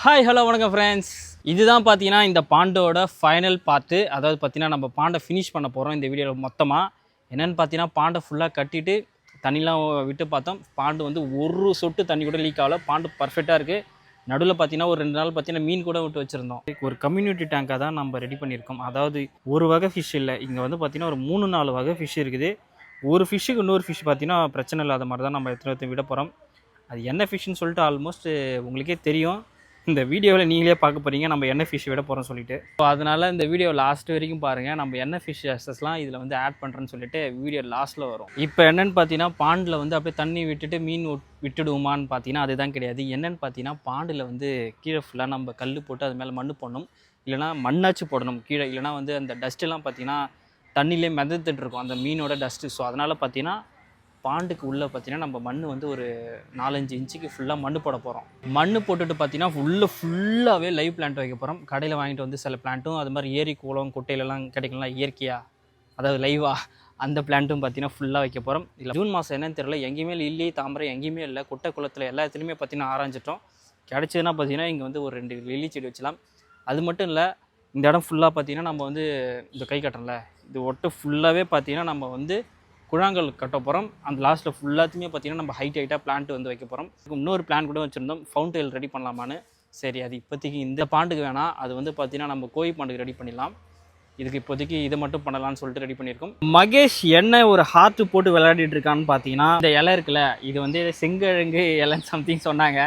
Hi hello வணக்கம் friends. இதுதான் பார்த்தீங்கன்னா இந்த பாண்டோட ஃபைனல் பார்ட்டு. அதாவது பார்த்தீங்கன்னா நம்ம பாண்டை ஃபினிஷ் பண்ண போகிறோம் இந்த வீடியோவில் மொத்தமாக. என்னென்னு பார்த்தீங்கன்னா பாண்டை ஃபுல்லாக கட்டிட்டு தண்ணிலாம் விட்டு பார்த்தோம். பாண்டு வந்து ஒரு சொட்டு தண்ணி கூட லீக் ஆகலை. பாண்டு பர்ஃபெக்டாக இருக்குது. நடுவில் பார்த்தீங்கன்னா ஒரு 2 நாள் பார்த்தீங்கன்னா மீன் கூட விட்டு வச்சுருந்தோம். ஒரு கம்யூனிட்டி டேங்காக தான் நம்ம ரெடி பண்ணியிருக்கோம். அதாவது ஒரு வகை ஃபிஷ் இல்லை, இங்கே வந்து பார்த்தீங்கன்னா ஒரு 3-4 வகை ஃபிஷ் இருக்குது. ஒரு ஃபிஷ்ஷுக்கு இன்னொரு ஃபிஷ் பார்த்தீங்கன்னா பிரச்சனை இல்லாத மாதிரி தான் நம்ம எத்தனை விட போகிறோம். அது என்ன ஃபிஷ்ஷுன்னு சொல்லிட்டு ஆல்மோஸ்ட் உங்களுக்கே தெரியும். இந்த வீடியோவில் நீங்களே பார்க்க போகிறீங்க நம்ம என்ன ஃபிஷ் விட போகிறோம்னு சொல்லிட்டு. ஸோ அதனால் இந்த வீடியோ லாஸ்ட் வரைக்கும் பாருங்கள். நம்ம என்ன ஃபிஷ் எஸ்எஸ்லாம் இதில் வந்து ஆட் பண்ணுறேன்னு சொல்லிட்டு வீடியோ லாஸ்ட்டில் வரும். இப்போ என்னென்னு பார்த்தீங்கன்னா பாண்டில் வந்து அப்படியே தண்ணி விட்டுட்டு மீன் விட்டுடுவோமான்னு பார்த்தீங்கன்னா அதுதான் கிடையாது. என்னென்னு பார்த்தீங்கன்னா பாண்டில் வந்து கீழே ஃபுல்லாக நம்ம கல் போட்டு அது மேலே மண் போடணும், இல்லைனா மண்ணாச்சு போடணும் கீழே. இல்லைனா வந்து அந்த டஸ்ட்டெல்லாம் பார்த்தீங்கன்னா தண்ணியிலே மிதந்துட்டு இருக்கும் அந்த மீனோட டஸ்ட்டு. ஸோ அதனால் பார்த்தீங்கன்னா பாண்டுக்கு உள்ளே பார்த்தீங்கன்னா நம்ம மண் வந்து ஒரு 4-5 இன்ச்சுக்கு ஃபுல்லாக மண் போட போகிறோம். மண் போட்டுட்டு பார்த்தீங்கன்னா ஃபுல்லாகவே லைவ் பிளான்ட் வைக்க போகிறோம். கடையில் வாங்கிட்டு வந்து சில பிளான்ட்டும் அது மாதிரி ஏரி குளம் குட்டையிலலாம் கிடைக்கலாம் இயற்கையாக, அதாவது லைவாக அந்த பிளான்ட்டும் பார்த்தீங்கன்னா ஃபுல்லாக வைக்க போகிறோம். இல்லை ஜூன் மாதம் என்னன்னு தெரியல, எங்கேயுமே இல்லி தாமரை எங்கேயுமே இல்லை. குட்டை குளத்தில் எல்லா இடத்துலையுமே பார்த்தீங்கன்னா ஆராய்ஞ்சிட்டோம். கிடச்சதுன்னா பார்த்தீங்கன்னா இங்கே வந்து ஒரு 2 லில்லி செடி வச்சலாம். அது மட்டும் இல்லை, இந்த இடம் ஃபுல்லாக பார்த்தீங்கன்னா நம்ம வந்து இந்த கை கட்டுறோம்ல இது ஒட்டு ஃபுல்லாகவே பார்த்தீங்கன்னா நம்ம வந்து குழாங்கல் கட்ட போகிறோம். அந்த லாஸ்ட்டில் ஃபுல்லாத்தையுமே பார்த்தீங்கன்னா நம்ம ஹைட்டாக பிளான்ட் வந்து வைக்க போகிறோம். இன்னொரு பிளான் கூட வச்சுருந்தோம், ஃபவுண்டைல் ரெடி பண்ணலாமான்னு. சரி, அது இப்போதைக்கு இந்த பாண்டுக்கு வேணாம், அது வந்து பார்த்தீங்கன்னா நம்ம கோழி பாண்டுக்கு ரெடி பண்ணிடலாம். இதுக்கு இப்போதைக்கு இதை மட்டும் பண்ணலாம்னு சொல்லிட்டு ரெடி பண்ணியிருக்கோம். மகேஷ் என்ன ஒரு ஹார்ட்டு போட்டு விளையாடிட்டு இருக்கான்னு பார்த்தீங்கன்னா, இந்த இலை இருக்குல்ல, இது வந்து செங்கிழங்கு இலைன்னு சம்திங் சொன்னாங்க.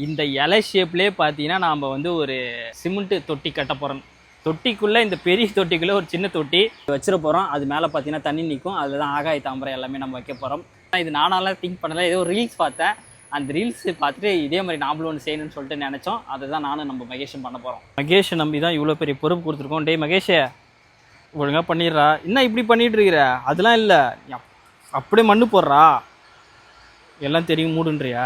இந்த இலை ஷேப்லேயே பார்த்தீங்கன்னா நாம் வந்து ஒரு சிமெண்ட்டு தொட்டி கட்ட போகிறோம். தொட்டிக்குள்ளே இந்த பெரிய தொட்டிக்குள்ளே ஒரு சின்ன தொட்டி வச்சிட போகிறோம். அது மேலே பார்த்தீங்கன்னா தண்ணி நிற்கும். அதில் தான் ஆகாய தாமரை எல்லாமே நம்ம வைக்க போகிறோம். இது நானாலாம் திங்க் பண்ணல, ஏதோ ரீல்ஸ் பார்த்தேன். அந்த ரீல்ஸ் பார்த்துட்டு இதே மாதிரி நாமளும் ஒன்று செய்யணும்னு சொல்லிட்டு நினச்சோம். அதை தான் நானும் நம்ம மகேஷும் பண்ண போகிறோம். மகேஷை நம்பி தான் இவ்வளோ பெரிய பொறுப்பு கொடுத்துருக்கோம். டே மகேஷே, ஒழுங்காக பண்ணிடுறா. என்ன இப்படி பண்ணிகிட்டு இருக்கிற? அதெல்லாம் இல்லை, அப்படியே மண்ணு போடுறா, எல்லாம் தெரியும் மூடுன்றியா?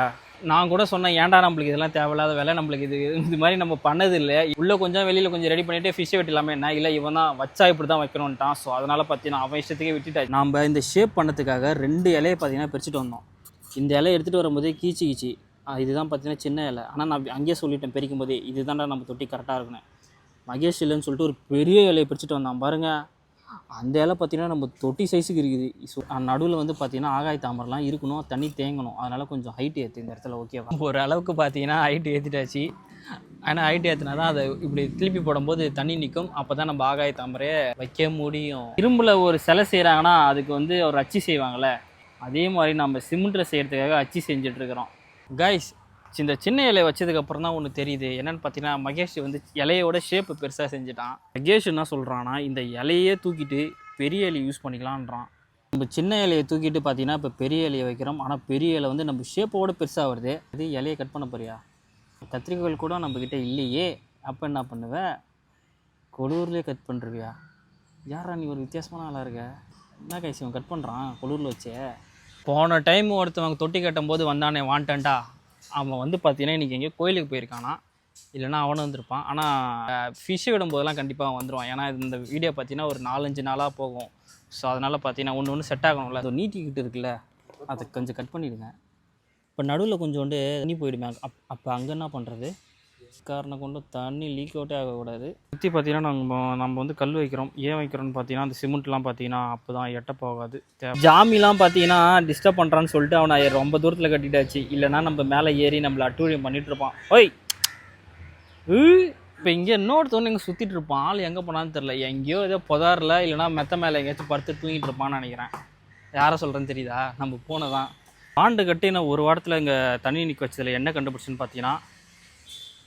நான் கூட சொன்னேன், ஏன்டா நம்மளுக்கு இதெல்லாம் தேவையில்லாத வேலை, நம்மளுக்கு இது மாதிரி நம்ம பண்ணது இல்லை, உள்ளே கொஞ்சம் வெளியில் கொஞ்சம் ரெடி பண்ணிவிட்டு ஃபிஷ்ஷை வெட்டிலாமே. என்ன இல்லை, இவன் தான் வச்சா இப்படி தான் வைக்கணுன்ட்டான். ஸோ அதனால் பார்த்தீங்கன்னா அவன் இஷ்டத்துக்கே விட்டுட்டாச்சு. நம்ம இந்த ஷேப் பண்ணதுக்காக 2 இலையை பார்த்தீங்கன்னா பிரிச்சுட்டு வந்தோம். இந்த இலையை எடுத்துகிட்டு வரும்போதே கீச்சு இதுதான் பார்த்தீங்கன்னா சின்ன இலை. ஆனால் நான் அங்கேயே சொல்லிட்டேன் பிரிக்கும் போதே, இதுதான்டா நம்ம தொட்டி கரெக்டாக இருக்கணும். மகேஷ் இல்லைன்னு சொல்லிட்டு ஒரு பெரிய இலையை பிரிச்சுட்டு வந்தான் பாருங்கள். அந்த இலை பார்த்தீங்கன்னா நம்ம தொட்டி சைஸுக்கு இருக்குது. ஸோ நடுவில் வந்து பார்த்தீங்கன்னா ஆகாய தாமரைலாம் இருக்கணும், தண்ணி தேங்கணும். அதனால் கொஞ்சம் ஹைட் ஏற்று இந்த இடத்துல ஓகேவா. ஒரு அளவுக்கு பார்த்தீங்கன்னா ஹைட் ஏற்றிட்டாச்சு. ஆனால் ஹைட் ஏற்றினா தான் அதை இப்படி திருப்பி போடும்போது தண்ணி நிற்கும். அப்போ தான் நம்ம ஆகாய தாமரையை வைக்க முடியும். இரும்பில் ஒரு சிலை செய்கிறாங்கன்னா அதுக்கு வந்து ஒரு அச்சு செய்வாங்கள்ல, அதே மாதிரி நம்ம சிமெண்ட்டில் செய்கிறதுக்காக அச்சு செஞ்சிட்ருக்கிறோம். கைஸ், இந்த சின்ன இலையை வச்சதுக்கப்புறம் தான் ஒன்று தெரியுது. என்னென்னு பார்த்தீங்கன்னா மகேஷ் வந்து இலையோட ஷேப்பு பெருசாக செஞ்சுட்டான். மகேஷ் என்ன சொல்கிறான்னா, இந்த இலையே தூக்கிட்டு பெரிய இலையை யூஸ் பண்ணிக்கலான்றான். நம்ம சின்ன இலையை தூக்கிட்டு பார்த்தீங்கன்னா இப்போ பெரிய இலையை வைக்கிறோம். ஆனால் பெரிய இலை வந்து நம்ம ஷேப்போட பெருசாக வருது. இது இலையை கட் பண்ண போறியா? கத்திரிக்கோள் கூட நம்மக்கிட்ட இல்லையே, அப்போ என்ன பண்ணுவேன்? கொடூர்லேயே கட் பண்ணுறியா? யாரா நீ ஒரு வித்தியாசமான ஆளாக இருக்க? என்ன கைஸ் இவன் கட் பண்ணுறான் கொடூரில் வச்சே. போன டைம் ஒருத்தவங்க தொட்டி கட்டும் போது வந்தானே வாண்டண்டா, அவன் வந்து பார்த்தீங்கன்னா இன்றைக்கி எங்கேயோ கோயிலுக்கு போயிருக்கானா, இல்லைனா அவனும் வந்திருப்பான். ஆனால் ஃபிஷ்ஷை விடும்போதெல்லாம் கண்டிப்பாக வந்துடுவான். ஏன்னா இந்த வீடியோ பார்த்தீங்கன்னா ஒரு 4-5 நாளாக போகும். ஸோ அதனால் பார்த்தீங்கன்னா ஒன்று செட் ஆகணும்ல, அது நீட்டிக்கிட்டு இருக்குல்ல, அதை கொஞ்சம் கட் பண்ணிவிடுங்க. இப்போ நடுவில் கொஞ்சோண்டு தண்ணி போயிடுமே, அப்போ அங்கே என்ன பண்ணுறது? காரணம் கொண்டு தண்ணி லீக் அவுட்டே ஆகக்கூடாது. சுற்றி பார்த்தீங்கன்னா நம்ம வந்து கல் வைக்கிறோம். ஏன் வைக்கிறோன்னு பார்த்தீங்கன்னா அந்த சிமெண்ட்லாம் பார்த்தீங்கன்னா அப்போ தான் எட்ட போகாது. ஜாமிலாம் பார்த்தீங்கன்னா டிஸ்டர்ப் பண்ணுறான்னு சொல்லிட்டு அவனை ரொம்ப தூரத்தில் கட்டிட்டாச்சு. இல்லைனா நம்ம மேலே ஏறி நம்மளை அட்டூழியம் பண்ணிகிட்டு இருப்பான். ஓய், இப்போ இங்கே இன்னொருத்தவொன்று எங்கே சுற்றிட்டு இருப்பான். ஆள் எங்கே போனான்னு தெரில. எங்கேயோ ஏதோ புதாரில் இல்லைனா மெத்த மேலே எங்கேயாச்சும் படுத்து தூங்கிட்டு இருப்பான்னு நினைக்கிறேன். யாரை சொல்கிறேன்னு தெரியுதா? நம்ம போனதான் பாண்டு கட்டி நான் ஒரு வாரத்தில் இங்கே தண்ணி நிற்க வச்சதில் என்ன கண்டுபிடிச்சுன்னு பார்த்தீங்கன்னா,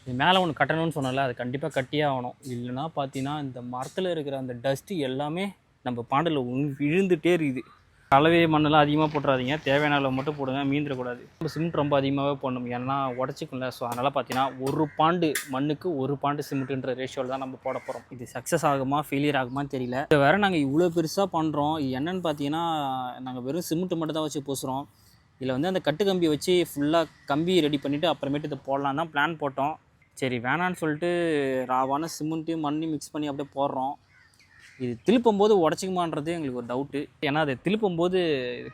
இது மேலே ஒன்று கட்டணும்னு சொன்னால அது கண்டிப்பாக கட்டியே ஆகணும். இல்லைனா பார்த்தீங்கன்னா இந்த மரத்தில் இருக்கிற அந்த டஸ்ட்டு எல்லாமே நம்ம பாண்டில் விழுந்துகிட்டே இருக்குது. கலவை மண்ணெல்லாம் அதிகமாக போட்டுறாதீங்க, தேவையான அளவு மட்டும் போடுங்க, மீந்துடக்கூடாது. நம்ம சிமெண்ட் ரொம்ப அதிகமாகவே போடணும், ஏன்னா உடச்சிக்கும்ல. ஸோ அதனால் பார்த்தீங்கன்னா ஒரு பாண்டு மண்ணுக்கு ஒரு பாண்டு சிமெண்ட்டுன்ற ரேஷியோவில் தான் நம்ம போட போகிறோம். இது சக்ஸஸ் ஆகுமா ஃபெயிலியர் ஆகுமான்னு தெரியல. இப்போ வேறு நாங்கள் இவ்வளோ பெருசாக பண்ணுறோம். என்னென்னு பார்த்தீங்கன்னா நாங்கள் வெறும் சிமெண்ட்டு மட்டும் தான் வச்சு பூசுகிறோம். இதில் வந்து அந்த கட்டு கம்பி வச்சு ஃபுல்லாக கம்பி ரெடி பண்ணிவிட்டு அப்புறமேட்டு இதை போடலாம் தான் பிளான் போட்டோம். சரி வேணான்னு சொல்லிட்டு ராவான சிமெண்ட்டையும் மண்ணையும் மிக்ஸ் பண்ணி அப்படியே போடுறோம். இது திருப்பும் போது உடச்சிக்குமான்றது எங்களுக்கு ஒரு டவுட்டு. ஏன்னா அதை திருப்பும் போது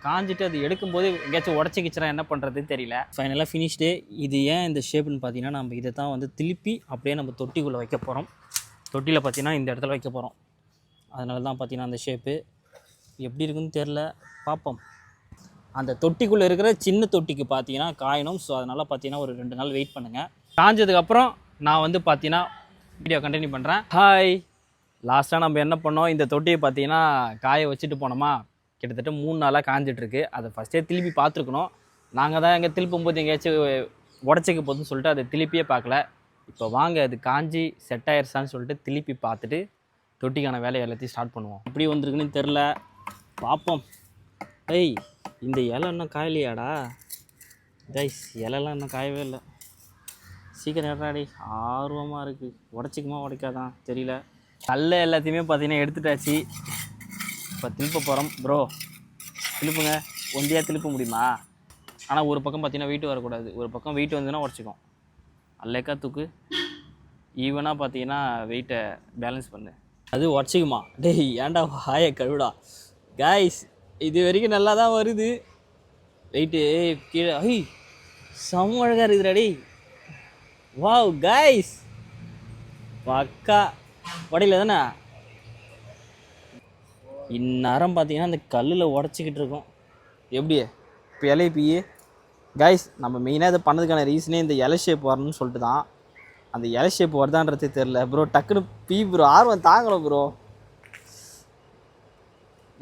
காஞ்சிட்டு அது எடுக்கும்போது எங்கேயாச்சும் உடச்சிக்கிச்சுனா என்ன பண்ணுறதுன்னு தெரியல. ஃபைனலாக ஃபினிஷ்டு. இது ஏன் இந்த ஷேப்புன்னு பார்த்தீங்கன்னா, நம்ம இதை தான் வந்து திருப்பி அப்படியே நம்ம தொட்டிக்குள்ளே வைக்க போகிறோம். தொட்டியில் பார்த்தீங்கன்னா இந்த இடத்துல வைக்க போகிறோம். அதனால தான் பார்த்தீங்கன்னா அந்த ஷேப்பு எப்படி இருக்குன்னு தெரில, பார்ப்போம். அந்த தொட்டிக்குள்ளே இருக்கிற சின்ன தொட்டிக்கு பார்த்தீங்கன்னா காயணும். ஸோ அதனால் பார்த்தீங்கன்னா ஒரு 2 நாள் வெயிட் பண்ணுங்கள். காஞ்சதுக்கப்புறம் நான் வந்து பார்த்தீங்கன்னா வீடியோ கண்டினியூ பண்ணுறேன். ஹாய், லாஸ்ட்டாக நம்ம என்ன பண்ணோம், இந்த தொட்டியை பார்த்தீங்கன்னா காய வச்சுட்டு போனோமா, கிட்டத்தட்ட 3 நாளாக காஞ்சிட்ருக்கு. அதை ஃபஸ்ட்டே திருப்பி பார்த்துருக்கணும். நாங்கள் தான் எங்கே திருப்பும் போது எங்கேயாச்சும் உடச்சிக்க போதுன்னு சொல்லிட்டு அதை திருப்பியே பார்க்கல. இப்போ வாங்க அது காஞ்சி செட் ஆயிடுச்சான்னு சொல்லிட்டு திருப்பி பார்த்துட்டு தொட்டிக்கான வேலையை எல்லாத்தையும் ஸ்டார்ட் பண்ணுவோம். எப்படி வந்திருக்குன்னு தெரில, பார்ப்போம். ஏய், இந்த இலை இன்னும் காயலையாடா கைஸ்? இலைலாம் இன்னும் காயவே இல்லை. சீக்கிரம் ஏறாடி, ஆர்வமாக இருக்குது. உடச்சிக்குமா உடைக்காதான் தெரியல. கல்ல எல்லாத்தையுமே பார்த்தீங்கன்னா எடுத்துட்டாச்சு. இப்போ திருப்ப போகிறோம். ப்ரோ திருப்புங்க, ஒண்டியாக திருப்ப முடியுமா? ஆனால் ஒரு பக்கம் பார்த்தீங்கன்னா வெயிட் வரக்கூடாது. ஒரு பக்கம் வெயிட் வந்துன்னா உடச்சிக்கும். அல்லேக்கா தூக்கு, ஈவனாக பார்த்தீங்கன்னா வெயிட்டை பேலன்ஸ் பண்ணு. அது உடச்சிக்குமா? டேய் ஏன்டா வாயை கழுவிடா. கைஸ் இது வரைக்கும் நல்லா தான் வருது. வெயிட்டு கீழே ஐ செம்ம அழகாக இருக்குதுடா. வாவ் கைஸ், பக்கா உடையில தானே. இந்நேரம் பார்த்தீங்கன்னா அந்த கல்லில் உடச்சிக்கிட்டு இருக்கோம். எப்படி இப்போ இலை பியே கைஸ்? நம்ம மெயினாக இதை பண்ணதுக்கான ரீசனே இந்த இலை ஷேப் வரணும்னு சொல்லிட்டு தான். அந்த இலை ஷேப் வருதான்றதே தெரில ப்ரோ. டக்குன்னு பீ ப்ரோ, ஆர்வம் தாங்கலை ப்ரோ.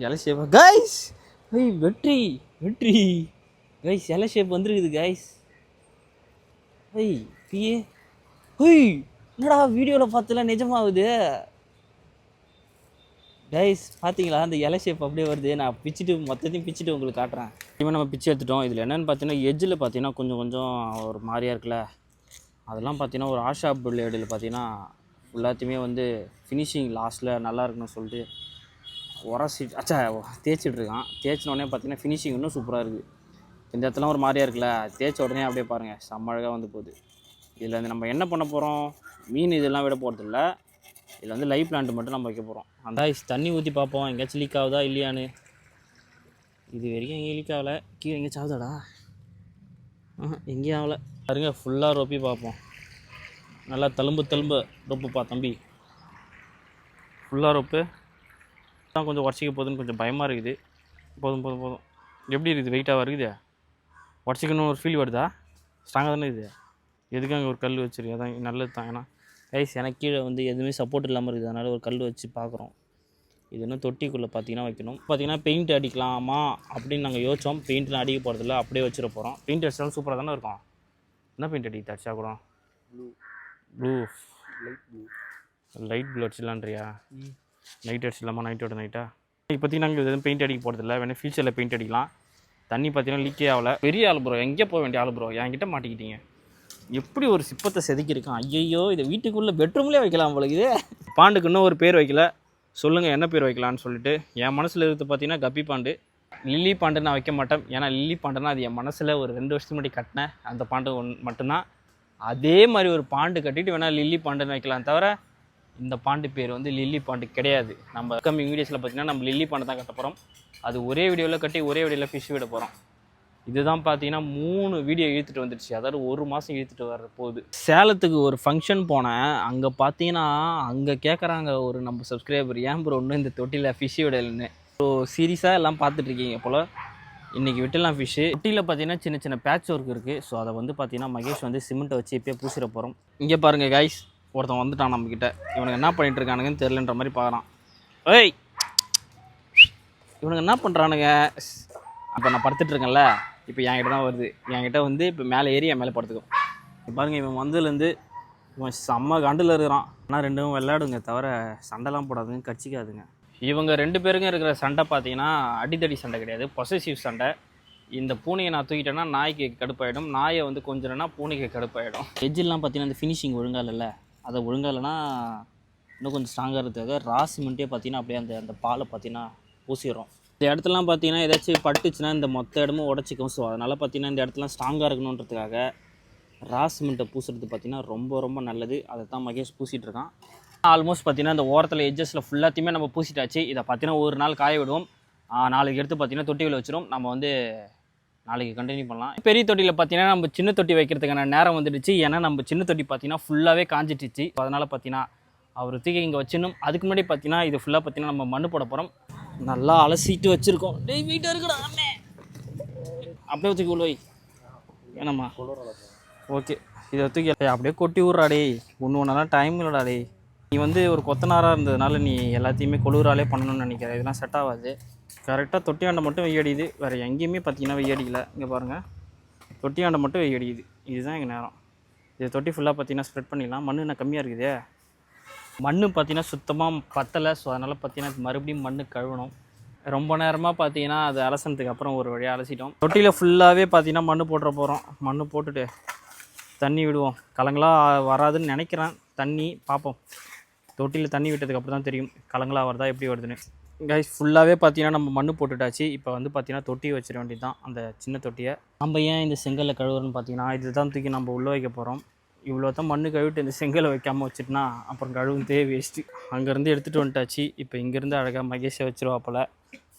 இலை ஷேப் கைஸ், ஐய் வெற்றி வெற்றி கைஸ், இலை ஷேப் வந்துருக்குது கைஸ். ஐய் பியே, ஐய் என்னடா வீடியோவில் பார்த்தல நிஜமாகுது கைஸ். பார்த்தீங்களா அந்த இலை ஷேப் அப்படியே வருது. நான் பிச்சுட்டு மொத்தத்தையும் பிச்சுட்டு உங்களுக்கு காட்டுறேன். இவன் நம்ம பிச்சு எடுத்துட்டோம். இதில் என்னென்னு பார்த்தீங்கன்னா எஜ்ஜில் பார்த்தீங்கன்னா கொஞ்சம் ஒரு மாதிரியாக இருக்குல்ல, அதெல்லாம் பார்த்தீங்கன்னா ஒரு ஆஷா பிளேடில் பார்த்தீங்கன்னா எல்லாத்தையுமே வந்து ஃபினிஷிங் லாஸ்ட்டில் நல்லா இருக்குன்னு சொல்லிட்டு உரசி தேய்ச்சிட்ருக்கான். தேய்ச்சினோடனே பார்த்தீங்கன்னா ஃபினிஷிங் இன்னும் சூப்பராக இருக்குது. இந்த இடத்துலாம் ஒரு மாதிரியாக இருக்குல்ல, தேய்ச்ச உடனே அப்படியே பாருங்கள் செம்ம அழகாக வந்து போகுது. இதில் வந்து நம்ம என்ன பண்ண போகிறோம், மீன் இதெல்லாம் விட போகிறது இல்லை. இதில் வந்து லைவ் பிளான்ட் மட்டும் நம்ம வைக்க போகிறோம். அந்த தண்ணி ஊற்றி பார்ப்போம் எங்கேயாச்சும் லீக் ஆகுதா இல்லையான்னு. இது வரைக்கும் எங்கேயும் லீக் ஆகலை. கீழே எங்கேயாச்சும் ஆகுதாடா? எங்கேயும் ஆகலை பாருங்க. ஃபுல்லாக ரொப்பி பார்ப்போம். நல்லா தழும்பு ரொப்புப்பா தம்பி. ஃபுல்லாக ரொப்பு தான். கொஞ்சம் உடச்சிக்க போகுதுன்னு கொஞ்சம் பயமாக இருக்குது. போதும். எப்படி இருக்குது? வெயிட்டாக இருக்குது. உடச்சிக்கணும் ஒரு ஃபீல் வருதா? ஸ்ட்ராங்காக தானே இது. எதுக்கு அங்கே ஒரு கல் வச்சிருக்கு? அதான் நல்லது தான். ஏன்னா கைஸ் எனக்கு கீழே வந்து எதுவுமே சப்போர்ட் இல்லாமல் இருக்குது. அதனால் ஒரு கல் வச்சு பார்க்குறோம். இது இன்னும் தொட்டிக்குள்ளே பார்த்தீங்கன்னா வைக்கணும். பார்த்தீங்கன்னா பெயிண்ட் அடிக்கலாமா அப்படின்னு நாங்கள் யோசித்தோம். பெயிண்ட்லாம் அடிக்க போகிறதில்ல, அப்படியே வச்சிட போகிறோம். பெயிண்ட் அடிச்சாலும் சூப்பராக தானே இருக்கும். என்ன பெயிண்ட் அடிக்க அடிச்சா கூட? ப்ளூ லைட் ப்ளூ அடிச்சிடலான்றியா? நைட் அடிச்சிடலாமா? நைட்டோட நைட்டா? இப்போதைக்கு நாங்கள் எதுவும் பெயிண்ட் அடிக்க போகிறதில்ல. வேணால் ஃபியூச்சரில் பெயிண்ட் அடிக்கலாம். தண்ணி பார்த்தீங்கன்னா லீக்கே ஆகலை. பெரிய ஆள் ப்ரோ, எங்கே போக வேண்டிய ஆள் ப்ரோ, என்கிட்ட மாட்டிக்கிட்டீங்க. எப்படி ஒரு சிப்பத்தை செதுக்கியிருக்கான். ஐயோ, இதை வீட்டுக்குள்ளே பெட்ரூம்லேயே வைக்கலாம் போல இது. பாண்டுக்கு இன்னும் ஒரு பேர் வைக்கல. சொல்லுங்கள் என்ன பேர் வைக்கலான்னு சொல்லிட்டு. என் மனசில் இருக்கிறது பார்த்தீங்கன்னா கப்பி பாண்டு. லில்லி பாண்டு நான் வைக்க மாட்டேன். ஏன்னா லில்லி பாண்டுனா அது என் மனசில் ஒரு 2 வருஷத்துக்கு முன்னாடி கட்டினேன் அந்த பாண்டு மட்டும்தான். அதே மாதிரி ஒரு பாண்டு கட்டிட்டு வேணால் லில்லி பாண்டுன்னு வைக்கலாம். தவிர இந்த பாண்டு பேர் வந்து லில்லி பாண்டு கிடையாது. நம்ம கம்மிங் வீடியோஸில் பார்த்தீங்கன்னா நம்ம லில்லி பாண்டு தான் கட்ட போகிறோம். அது ஒரே வீடியோவில் கட்டி ஒரே வீடியோவில் ஃபிஷ் விட போகிறோம். இதுதான் பார்த்தீங்கன்னா 3 வீடியோ இழுத்துட்டு வந்துடுச்சு. அதாவது 1 மாதம் இழுத்துட்டு வர போகுது. சேலத்துக்கு ஒரு ஃபங்க்ஷன் போனேன். அங்கே பார்த்தீங்கன்னா அங்கே கேட்குறாங்க ஒரு நம்ம சப்ஸ்கிரைபர், ஏன் ப்ரோ ஒன்று இந்த தொட்டியில் ஃபிஷ் விடலைன்னு. ஸோ சீரியஸாக எல்லாம் பார்த்துட்ருக்கீங்க போல். இன்றைக்கி விட்டுலாம் ஃபிஷ்ஷு. தொட்டியில் பார்த்தீங்கன்னா சின்ன சின்ன பேட்ச் ஒர்க் இருக்குது. ஸோ அதை வந்து பார்த்தீங்கன்னா மகேஷ் வந்து சிமெண்ட்டை வச்சு இப்போயே பூசிட போகிறோம். இங்கே பாருங்கள் கைஸ், ஒருத்தன் வந்துட்டான் நம்மக்கிட்ட. இவனுக்கு என்ன பண்ணிகிட்டு இருக்கானுங்கன்னு தெரிலன்ற மாதிரி பார்க்குறான். ஏய், இவனுங்க என்ன பண்ணுறானுங்க? அப்போ நான் படுத்துட்ருக்கேன்ல, இப்போ என்கிட்ட தான் வருது. என்கிட்ட வந்து இப்போ மேலே ஏறி என் மேலே படுத்துக்கும். இப்போ பாருங்கள், இவன் வந்ததுலேருந்து இவன் செம்ம கண்டில் இருக்கிறான். ஆனால் ரெண்டும் விளையாடுங்க தவிர சண்டைலாம் போடாதுங்க, கட்சிக்காதுங்க. இவங்க 2 பேருக்கும் இருக்கிற சண்டை பார்த்தீங்கன்னா அடித்தடி சண்டை கிடையாது, பொசசிவ் சண்டை. இந்த பூனையை நான் தூக்கிட்டேன்னா நாய்க்கு கடுப்பாயிடும், நாயை வந்து கொஞ்சம்னா பூனைக்கு கடுப்பாயிடும். எஜ்ஜெல்லாம் பார்த்தீங்கன்னா இந்த ஃபினிஷிங் ஒழுங்காக இல்லைல்ல, அதை ஒழுங்காக இல்லைன்னா இன்னும் கொஞ்சம் ஸ்ட்ராங்காக இருக்கிறதுக்காக ரா சிமெண்ட்டே பார்த்தீங்கன்னா அப்படியே அந்த பாலை பார்த்தீங்கன்னா பூசிடுறோம். இந்த இடத்துலாம் பார்த்தீங்கன்னா ஏதாச்சும் பட்டுச்சுன்னா இந்த மொத்த இடமும் உடச்சிக்கும். ஸோ அதனால் பார்த்தீங்கன்னா இந்த இடத்துலாம் ஸ்ட்ராங்காக இருக்கணுன்றதுக்காக ரா சிமெண்ட்டை பூசுறது பார்த்தீங்கன்னா ரொம்ப ரொம்ப நல்லது. அதை தான் மகேஷ் பூசிகிட்டு இருக்கான். ஆல்மோஸ்ட் பார்த்தீங்கன்னா இந்த ஓரத்தில் எட்ஜஸில் ஃபுல்லாத்தையுமே நம்ம பூசிட்டாச்சு. இதை பார்த்தீங்கன்னா ஒரு நாள் காய விடுவோம். நாளைக்கு எடுத்து பார்த்தீங்கன்னா தொட்டியில் வச்சிரும். நம்ம வந்து நாளைக்கு கண்டினியூ பண்ணலாம். பெரிய தொட்டியில் பார்த்தீங்கன்னா நம்ம சின்ன தொட்டி வைக்கிறதுக்கான நேரம் வந்துடுச்சு. ஏன்னா நம்ம சின்ன தொட்டி பார்த்தீங்கன்னா ஃபுல்லாகவே காஞ்சிட்டுச்சு. அதனால் பார்த்தீங்கன்னா அவர் தூக்கி இங்கே வச்சிடணும். அதுக்கு முன்னாடி பார்த்தீங்கன்னா இது ஃபுல்லாக பார்த்தீங்கன்னா நம்ம மண் போட போகிறோம். நல்லா அலசிட்டு வச்சுருக்கோம். டேய் வீட்டாக இருக்குடா அண்ணே, அப்படியே வச்சுக்க உள்ள வை. ஏனம்மா ஓகே, இதை தூக்கி அப்படியே கொட்டி விட்றாடே. ஒன்றுலாம் டைம் இல்லைடா டே. நீ வந்து ஒரு கொத்தனாராக இருந்ததுனால நீ எல்லாத்தையுமே கொழுவுறாலே பண்ணணும்னு நினைக்கிறேன். இதெல்லாம் செட் ஆகாது. கரெக்டாக தொட்டியாண்டை மட்டும் வெய்யடிக்குது. வேறு எங்கேயுமே பார்த்தீங்கன்னா வெய்யடிக்கல. இங்கே பாருங்கள், தொட்டியாண்டை மட்டும் வெய்யடிக்குது. இதுதான் எங்கள் நேரம். இது தொட்டி ஃபுல்லாக பார்த்தீங்கன்னா ஸ்ப்ரெட் பண்ணிடலாம். மண் என்ன கம்மியாக இருக்குதே. மண் பார்த்தீங்கன்னா சுத்தமாக பத்தலை. ஸோ அதனால் பார்த்தீங்கன்னா மறுபடியும் மண் கழுவணும். ரொம்ப நேரமாக பார்த்தீங்கன்னா அது அலசினதுக்கு அப்புறம் ஒரு வழியாக அலசிட்டோம். தொட்டியில் ஃபுல்லாகவே பார்த்தீங்கன்னா மண் போட்டுற போகிறோம். மண் போட்டுட்டு தண்ணி விடுவோம். கலங்களாக வராதுன்னு நினைக்கிறேன். தண்ணி பார்ப்போம். தொட்டியில் தண்ணி விட்டதுக்கப்புறம் தான் தெரியும் கலங்களாக வருதா எப்படி வருதுன்னு. கைஸ் ஃபுல்லாகவே பார்த்தீங்கன்னா நம்ம மண் போட்டுட்டாச்சு. இப்போ வந்து பார்த்தீங்கன்னா தொட்டி வச்சிட வேண்டியது தான், அந்த சின்ன தொட்டியை. நம்ம ஏன் இந்த செங்கலில் கழுவுறோன்னு பார்த்தீங்கன்னா இதுதான் தூக்கி நம்ம உள்ளே வைக்க போகிறோம். இவ்வளோ தான் மண் கழுவிட்டு இந்த செங்கலை வைக்காமல் வச்சுட்டுனா அப்புறம் கழுவுந்தே வேஸ்ட்டு. அங்கேருந்து எடுத்துகிட்டு வந்துட்டாச்சு. இப்போ இங்கேருந்து அழகாக மகேஷை வச்சிருவா போல்.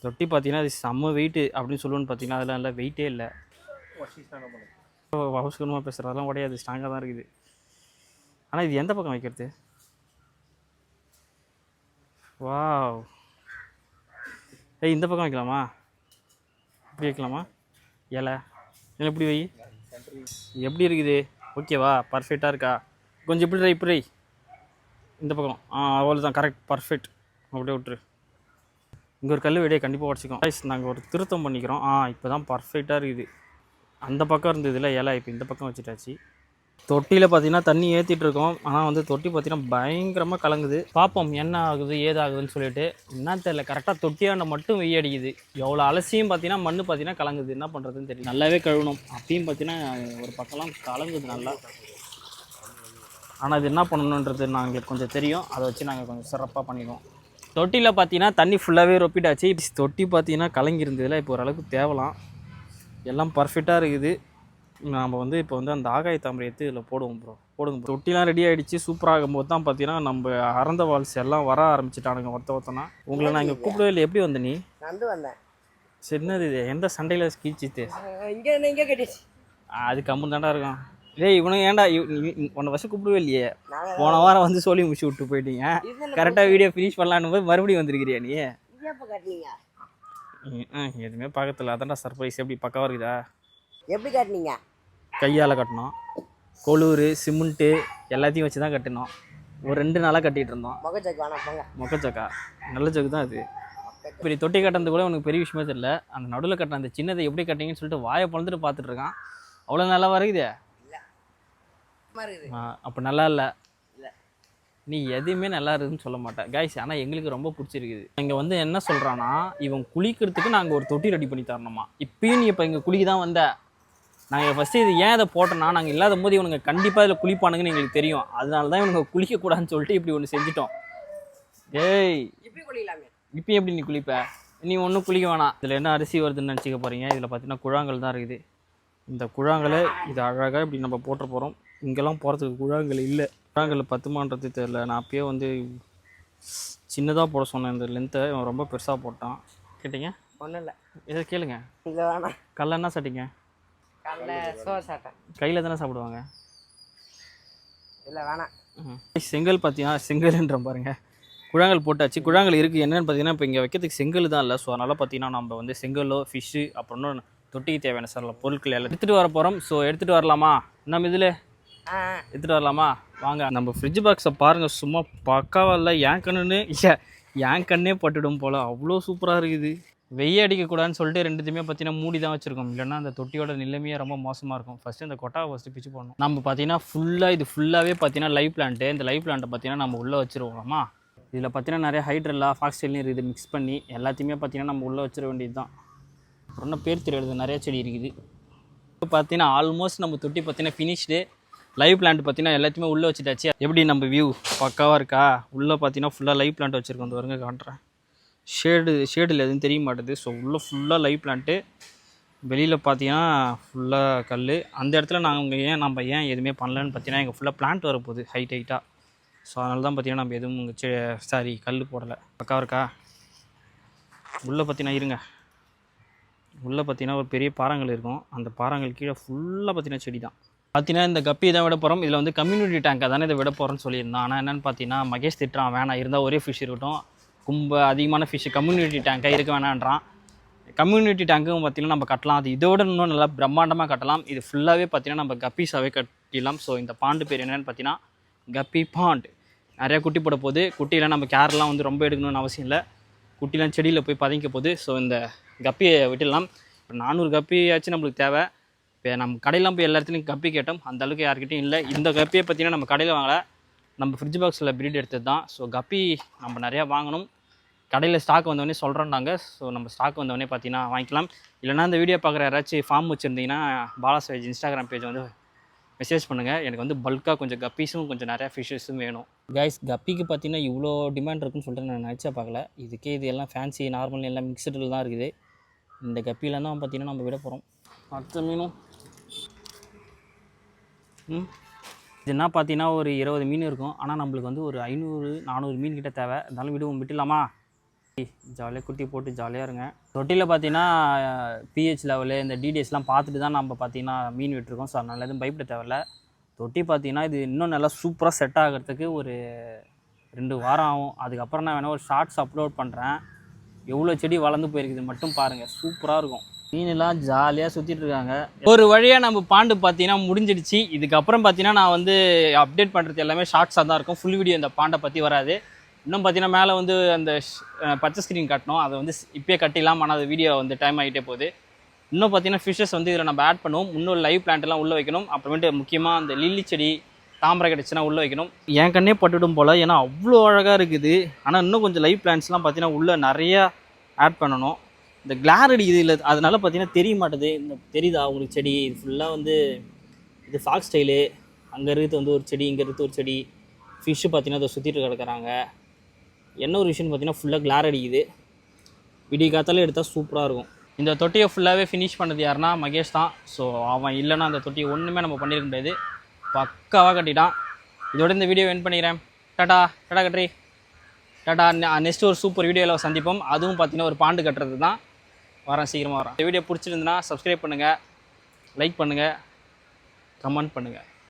தொட்டி பார்த்தீங்கன்னா அது செம்ம வெயிட்டு அப்படின்னு சொல்லுவோன்னு பார்த்தீங்கன்னா அதெல்லாம் இல்லை, வெயிட்டே இல்லை. அவசரமாக பேசுகிறதெல்லாம் உடையாது, ஸ்ட்ராங்காக தான் இருக்குது. ஆனால் இது எந்த பக்கம் வைக்கிறது? வாவ், இந்த பக்கம் வைக்கலாமா? இப்படி வைக்கலாமா? இலை எப்படி வை? எப்படி இருக்குது? ஓகேவா? பர்ஃபெக்டாக இருக்கா? கொஞ்சம் இப்படி இந்த பக்கம் அவ்வளோதான், கரெக்ட், பர்ஃபெக்ட். அப்படியே விட்டுரு. இங்கே ஒரு கல் வெடியை கண்டிப்பாக உடச்சிக்கோம். நாங்கள் ஒரு திருத்தம் பண்ணிக்கிறோம். இப்போ தான் பர்ஃபெக்டாக இருக்குது. அந்த பக்கம் இருந்ததுல இலை, இப்போ இந்த பக்கம் வச்சுட்டாச்சு. தொட்டியில் பார்த்தீங்கன்னா தண்ணி ஏற்றிட்டு இருக்கோம். ஆனால் வந்து தொட்டி பார்த்தீங்கன்னா பயங்கரமாக கலங்குது. பார்ப்போம் என்ன ஆகுது ஏதாகுதுன்னு சொல்லிட்டு. என்ன தெரியல, கரெக்டாக தொட்டியாண்ட மட்டும் வெய்ய அடிக்குது. எவ்வளோ அலசியும் பார்த்தீங்கன்னா மண் பார்த்தீங்கன்னா கலங்குது. என்ன பண்ணுறதுன்னு தெரியும். நல்லாவே கழுவணும். அப்பயும் பார்த்தீங்கன்னா ஒரு பக்கம்லாம் கலங்குது நல்லா. ஆனால் இது என்ன பண்ணணுன்றது நாங்களுக்கு கொஞ்சம் தெரியும். அதை வச்சு நாங்கள் கொஞ்சம் சிறப்பாக பண்ணிடுவோம். தொட்டியில் பார்த்தீங்கன்னா தண்ணி ஃபுல்லாகவே ரொப்பிட்டாச்சு. தொட்டி பார்த்தீங்கன்னா கலங்கிருந்ததில் இப்போ ஓரளவுக்கு தேவலாம். எல்லாம் பர்ஃபெக்டாக இருக்குது. நம்ம வந்து இப்போ வந்து அந்த ஆகாய தாமரை எடுத்து இதில் போடுவோம் ப்ரோ. போடுங்க ப்ரோ. தொட்டிலாம் ரெடி ஆகிடுச்சு. சூப்பராகும் போது தான் பார்த்தீங்கன்னா நம்ம அறந்த வால்ஸ் எல்லாம் வர ஆரம்பிச்சிட்டானுங்க ஒருத்தனா. உங்களை நான் இங்கே கூப்பிடவே இல்லை. எப்படி வந்த நீ? வந்து வந்தேன். சரி, என்னது இது? எந்த சண்டையில் கீழ்ச்சித்து இங்கே கட்டிச்சு அது கம்மு தாண்டா இருக்கும். டேய் இவனுக்கு ஏன்டா உன்னை வருஷம் கூப்பிடவே இல்லையே. போன வாரம் வந்து சொல்லி முடிச்சு விட்டு போயிட்டீங்க. கரெக்டாக வீடியோ ஃபினிஷ் பண்ணலான்னு போது மறுபடியும் வந்துருக்கிறியா நீ? எதுவுமே பக்கத்தில் அதான்டா சர்ப்ரைஸ். எப்படி பக்கவாக இருக்குதா? எப்படி கட்டினீங்க? கையால் கட்டினோம். கொளூர் சிமெண்ட்டு எல்லாத்தையும் வச்சு தான் கட்டினோம். ஒரு 2 நாளாக கட்டிகிட்டு இருந்தோம். மொக்கச்சக்கா நல்ல ஜக்கு தான் அது. இப்படி தொட்டி கட்டினது கூட உனக்கு பெரிய விஷயமே தெரியல. அந்த நடுவில் கட்டின அந்த சின்னதை எப்படி கட்டிங்கன்னு சொல்லிட்டு வாயை பொழுதுட்டு பார்த்துட்டு இருக்கான். அவ்வளோ நல்லா வருகுதே. அப்போ நல்லா இல்லை. நீ எதுவுமே நல்லா இருக்குதுன்னு சொல்ல மாட்டேன் கைஸ். ஆனால் எங்களுக்கு ரொம்ப பிடிச்சிருக்குது. இங்கே வந்து என்ன சொல்கிறான்னா, இவன் குளிக்கிறதுக்கு நாங்கள் ஒரு தொட்டி ரெடி பண்ணி தரணுமா. இப்பயும் நீ இப்போ இங்கே குளிக்க தான் வந்த. நாங்கள் ஃபஸ்ட்டு இது ஏன் இதை போட்டோன்னா, நாங்கள் இல்லாத போது இவனுங்க கண்டிப்பாக இதில் குளிப்பானுங்கன்னு எங்களுக்கு தெரியும். அதனால தான் இவனுங்க குளிக்கக்கூடாதுன்னு சொல்லிட்டு இப்படி ஒன்று செஞ்சுட்டோம். ஏய் இப்பயும் எப்படி நீ குளிப்ப? நீ ஒன்றும் குளிக்க வேணாம். இதில் என்ன அரிசி வருதுன்னு நினச்சிக்க போகிறீங்க. இதில் பார்த்தீங்கன்னா குழாங்கல் தான் இருக்குது. இந்த குழாங்கலை இது அழகாக இப்படி நம்ம போட்டு போகிறோம். இங்கெல்லாம் போகிறதுக்கு குழாங்கல் இல்லை. குழாங்கல் பத்துமான்றது தெரில. நான் அப்பயே வந்து சின்னதாக போட சொன்னேன். இந்த லென்த்தை இவன் ரொம்ப பெருசாக போட்டான். கேட்டீங்க? ஒன்றும் இல்லை, இதை கேளுங்க. இல்லை வேணாம். கல்ல என்ன சாப்பிட்டீங்க? கல்ல சோறு சாப்பிட்டேன். கையில் தானே சாப்பிடுவாங்க. இல்லை வேணாம். செங்கல் பார்த்தீங்கன்னா செங்கல்ன்ற பாருங்க. குழாங்கல் போட்டாச்சு. குழாங்கல் இருக்குது. என்னென்னு பார்த்தீங்கன்னா இப்போ இங்கே வைக்கிறதுக்கு செங்கல் தான் இல்லை. ஸோ அதனால் பார்த்தீங்கன்னா நம்ம வந்து செங்கலோ ஃபிஷ்ஷு அப்புறம் தொட்டிக்கு தேவையான சில பொருட்கள் எல்லாம் எடுத்துகிட்டு வர போகிறோம். ஸோ எடுத்துகிட்டு வரலாமா? நம்ம இதில் எடுத்துகிட்டு வரலாமா? வாங்க. நம்ம ஃப்ரிட்ஜ் பாக்ஸை பாருங்கள். சும்மா பக்காவாக இல்லை. என் கண்ணே பட்டுடும் போல் அவ்வளோ சூப்பராக இருக்குது. வெய்ய அடிக்கக்கூடாதுன்னு சொல்லிட்டு ரெண்டுத்தையுமே பார்த்தீங்கன்னா மூடி தான் வச்சுருக்கோம். இல்லைன்னா அந்த தொட்டியோட நிலைமையே ரொம்ப மோசமாக இருக்கும். ஃபஸ்ட்டு இந்த கொட்டாவை ஃபஸ்ட்டு பிச்சு போடணும். நம்ம பார்த்தீங்கன்னா இது ஃபுல்லாகவே பார்த்தீங்கன்னா லைவ் பிளான்ட்டு. இந்த லைவ் பிளான்ட்டை பார்த்தீங்கன்னா நம்ம உள்ளே வச்சுருவோம்மா. இதில் பார்த்தீங்கன்னா நிறைய ஹைட்ரல்லா ஃபாக்ஸ்டெயிலும் இருக்குது. மிக்ஸ் பண்ணி எல்லாத்தையுமே பார்த்தீங்கன்னா நம்ம உள்ளே வச்சிட வேண்டியது தான். அப்புறம் பேர் தெரியாது, நிறைய செடி இருக்குது. இப்போ பார்த்தீங்கன்னா ஆல்மோஸ்ட் நம்ம தொட்டி பார்த்தீங்கன்னா ஃபினிஷ்டு. லைவ் பிளான்ட் பார்த்தீங்கன்னா எல்லாத்தையுமே உள்ளே வச்சுட்டாச்சு. எப்படி நம்ம வியூ பக்காவாக இருக்கா? உள்ளே பார்த்தீங்கன்னா ஃபுல்லாக லைவ் பிளான்ட் வச்சுருக்கோம். அந்த வருங்க காட்டுறேன். ஷேடில் எதுவும் தெரிய மாட்டேது. ஸோ உள்ளே ஃபுல்லாக லைவ் பிளான்ட்டு. வெளியில் பார்த்தீங்கன்னா ஃபுல்லாக கல். அந்த இடத்துல நம்ம ஏன் எதுவுமே பண்ணலன்னு பார்த்தீங்கன்னா எங்கள் ஃபுல்லாக பிளான்ட் வரப்போகுது ஹைட்டாக. ஸோ அதனால தான் பார்த்தீங்கன்னா நம்ம எதுவும் கல் போடலை. பக்கா இருக்கா? உள்ளே பார்த்தீங்கன்னா இருங்க, உள்ளே பார்த்தீங்கன்னா ஒரு பெரிய பாறாங்கல் இருக்கும். அந்த பாறாங்கல் கீழே ஃபுல்லாக பார்த்தீங்கன்னா செடி தான். பார்த்தீங்கன்னா இந்த கப்பி தான் விட போகிறோம். இதில் வந்து கம்யூனிட்டி டேங்க்கை தானே இதை விட போகிறோன்னு சொல்லியிருந்தான். ஆனால் என்னென்னு பார்த்தீங்கன்னா மகேஷ் திட்டுறான், வேணாம் இருந்தால் ஒரே ஃபிஷ் இருக்கட்டும், அதிகமான ஃபிஷ் கம்யூனிட்டி டேங்க்கை இருக்க வேணான்றான். கம்யூனிட்டி டேங்க்கும் பார்த்திங்கன்னா நம்ம கட்டலாம். அது இதோட இன்னும் நல்லா பிரம்மாண்டமாக கட்டலாம். இது ஃபுல்லாகவே பார்த்திங்கன்னா நம்ம கப்பீஸாகவே கட்டிடலாம். ஸோ இந்த பாண்டு பேர் என்னென்னு பார்த்தீங்கன்னா கப்பி பாண்ட். நிறையா குட்டி போட போகுது. குட்டியில் நம்ம கேர்லாம் வந்து ரொம்ப எடுக்கணும்னு அவசியம் இல்லை. குட்டிலாம் செடியில் போய் பதைக்க போகுது. ஸோ இந்த கப்பியை விட்டுடலாம். இப்போ 400 கப்பி ஆச்சு நம்மளுக்கு தேவை. இப்போ நம்ம கடையெல்லாம் போய் எல்லா இடத்துலையும் கப்பி கேட்டோம், அந்த அளவுக்கு யார்கிட்டையும் இல்லை. இந்த கப்பியை பார்த்தீங்கன்னா நம்ம கடையில் வாங்கலை, நம்ம ஃப்ரிட்ஜ் பாக்ஸில் ப்ரீட் எடுத்தது தான். ஸோ கப்பி நம்ம நிறையா வாங்கணும். கடையில் ஸ்டாக் வந்தவொடனே சொல்கிறோன்னாங்க. ஸோ நம்ம ஸ்டாக் வந்தவொடனே பார்த்தீங்கன்னா வாங்கிக்கலாம். இல்லைனா இந்த வீடியோ பார்க்குற யாராச்சும் ஃபார்ம் வச்சுருந்தீங்கன்னா பாலாஸ் வெஜ் இன்ஸ்டாகிராம் பேஜ் வந்து மெசேஜ் பண்ணுங்கள். எனக்கு வந்து பல்காக கொஞ்சம் கப்பீஸும் கொஞ்சம் நிறையா ஃபிஷ்ஷஸும் வேணும். கைஸ் கப்பிக்கு பார்த்தீங்கன்னா இவ்வளோ டிமாண்ட் இருக்குன்னு சொல்லிட்டு நான் நினச்சா பார்க்கல. இதுக்கே இது எல்லாம் ஃபேன்சி நார்மல் எல்லாம் மிக்சடில் தான் இருக்குது. இந்த கப்பியில் தான் பார்த்தீங்கன்னா நம்ம விட போகிறோம். அடுத்த மீனும் இது என்ன பார்த்தீங்கன்னா ஒரு 20 மீன் இருக்கும். ஆனால் நம்மளுக்கு வந்து ஒரு 500-400 மீன் கிட்ட தேவை. இருந்தாலும் விட்டுலாமா? ஜாலியாக குட்டி போட்டு ஜாலியாக இருங்க. தொட்டியில் பார்த்தீங்கன்னா பிஹெச் லெவலு இந்த டிடிஎஸ்லாம் பார்த்துட்டு தான் நம்ம பார்த்தீங்கன்னா மீன் விட்டுருக்கோம். ஸோ அதனால எதுவும் பயப்பட தேவையில்ல. தொட்டி பார்த்தீங்கன்னா இது இன்னும் நல்லா சூப்பராக செட் ஆகிறதுக்கு ஒரு 2 வாரம் ஆகும். அதுக்கப்புறம் நான் வேணால் ஒரு ஷார்ட்ஸ் அப்லோட் பண்ணுறேன். எவ்வளோ செடி வளர்ந்து போயிருக்குது மட்டும் பாருங்கள், சூப்பராக இருக்கும். மீனெல்லாம் ஜாலியாக சுற்றிட்டு இருக்காங்க. ஒரு வழியாக நம்ம பாண்டு பார்த்தீங்கன்னா முடிஞ்சிடுச்சு. இதுக்கப்புறம் பார்த்தீங்கன்னா நான் வந்து அப்டேட் பண்ணுறது எல்லாமே ஷார்ட்ஸாக தான் இருக்கும். ஃபுல் வீடியோ இந்த பாண்டை பற்றி வராது. இன்னும் பார்த்தீங்கன்னா மேலே வந்து அந்த பச்சை ஸ்க்ரீன் கட்டணும், அதை வந்து இப்போயே கட்டிடலாம். ஆனால் அது வீடியோ வந்து டைம் ஆகிட்டே போகுது. இன்னும் பார்த்தீங்கன்னா ஃபிஷ்ஷஸ் வந்து இதில் நம்ம ஆட் பண்ணுவோம். இன்னும் லைவ் பிளான்ட்லாம் உள்ளே வைக்கணும். அப்புறமேட்டு முக்கியமாக அந்த லில்லி செடி தாமரை கிடச்சுன்னா உள்ளே வைக்கணும். என் கண்ணே பட்டுடும் போல், ஏன்னா அவ்வளோ அழகாக இருக்குது. ஆனால் இன்னும் கொஞ்சம் லைவ் பிளான்ட்ஸ்லாம் பார்த்தீங்கன்னா உள்ளே நிறையா ஆட் பண்ணணும். இந்த கிளார் அடிக்குது இல்லை, அதனால பார்த்தீங்கன்னா தெரிய மாட்டேது. இந்த தெரியுதா உங்களுக்கு செடி? இது ஃபுல்லாக வந்து இது ஃபாக்ஸ் ஸ்டைலு. அங்கே இருக்கிறது வந்து ஒரு செடி, இங்கே இருக்கிறது ஒரு செடி. ஃபிஷ்ஷு பார்த்தீங்கன்னா அதை சுற்றிட்டு கிடக்குறாங்க. என்ன ஒரு விஷயம்னு பார்த்தீங்கன்னா ஃபுல்லாக கிளார் அடிக்குது. விடிய காத்தாலே எடுத்தால் சூப்பராக இருக்கும். இந்த தொட்டியை ஃபுல்லாகவே ஃபினிஷ் பண்ணது யாருன்னா மகேஷ் தான். ஸோ அவன் இல்லைன்னா அந்த தொட்டியை ஒன்றுமே நம்ம பண்ணியிருக்க முடியாது. பக்காவாக கட்டிட்டான். இதோட இந்த வீடியோ எண்ட் பண்ணிக்கிறேன். டாடா டாடா கட்ரி டாடா. நெக்ஸ்ட் ஒரு சூப்பர் வீடியோவில் சந்திப்போம். அதுவும் பார்த்தீங்கன்னா ஒரு பாண்டு கட்டுறது தான். வரேன், சீக்கிரமாக வரேன். இந்த வீடியோ பிடிச்சிருந்துன்னா சப்ஸ்கிரைப் பண்ணுங்கள், லைக் பண்ணுங்கள், கமெண்ட் பண்ணுங்கள்.